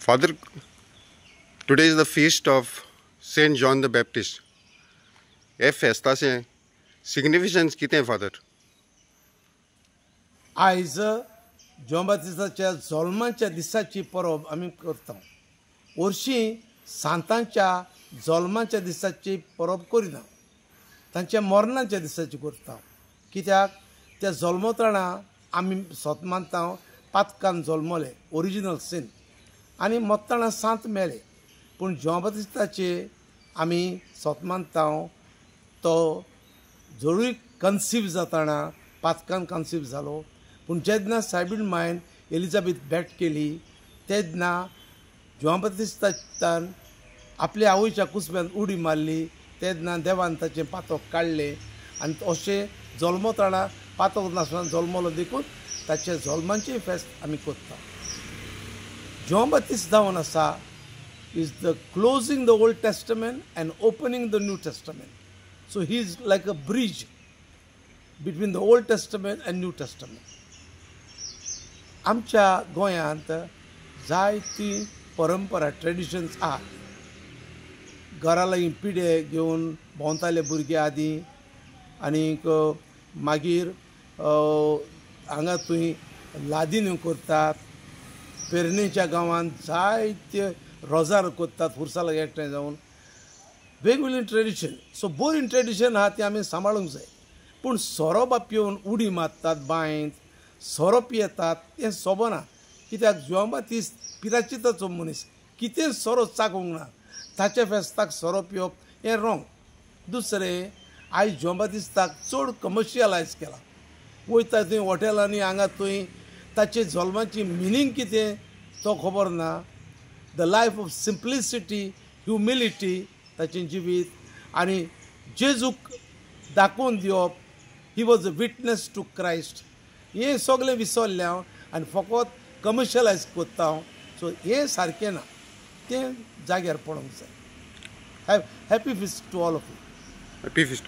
Father, today is the feast of Saint John the Baptist. हे फेस्ताचें significance कितें father? आयज John बाप्तिस्ताच्या जल्माच्या दिसाची परब आमी करता. वर्षी सांतांच्या जल्माच्या दिसाची परब करिना, तांच्या मरणाच्या दिसाची करता. कित्याक त्या जल्मतना आमी सोत मानता पातकान जल्मले, ओरिजिनल सीन, आनी मरतना सांत मेले. पूण जॉन बाप्तिस्ताचे आमी सोत मानता तो जरूर कन्सीव जाताना पातकान कन्सीव जालो. पूण जेन्ना सायबीण मायन एलिझाबेथ भेट केली तेन्ना जॉन बाप्तिस्तान आपल्या आवयच्या कुसब्यान उडी मारली. तेन्ना देवान ताचें पातक काडलें आनी अशें जल्मतना पातक नासतना जल्मलो देखून ताचे जल्माचें फेस्त आमी करता. जॉन बाप्तिस्ट जावन आसा is the closing the Old Testament and opening the New Testament. So he is like a bridge between the Old Testament and New Testament. आमच्या गोंयांत जायती परंपरा ट्रेडिशन्स आहात. घरा लागीं पिडे घेवन भोंवताले भुरगे आदीं, आनीक मागीर हांगा थंय लादीन करतात. पेरणेच्या गांवांत जायते रोजार करतात फुरसालाक एकठांय जावन. वेगवेगळी ट्रेडिशन. सो बरी ट्रेडिशन आहा ती आमी सांबाळूंक जाय. पूण सोरो बाप येवन उडी मारतात बांयंत, सोरो पियेतात, तें सोबना. कित्याक जॉन बाप्तिस्ट पिराचिताचो मनीस, कितें सोरो चाखूंक ना. ताच्या फेस्ताक सोरो पिवप हें रॉंग. दुसरें, आयज जॉन बाप्तिस्ताक चड कमर्शियलायज केला. वयता थंय हॉटेलांनी हांगा थंय ताचे जल्माची मिनींग कितें तो खबर ना. The life of simplicity, humility ताचें जिवीत, आनी जेजूक दाखोवन दिवप. He was a witness to Christ. हें सगळें विसरलें हांव आनी फकत कमर्शियलायज करता हांव. सो हें सारकें ना, तें जाग्यार पडोंक जाय. Happy feast to all of you. Happy fist.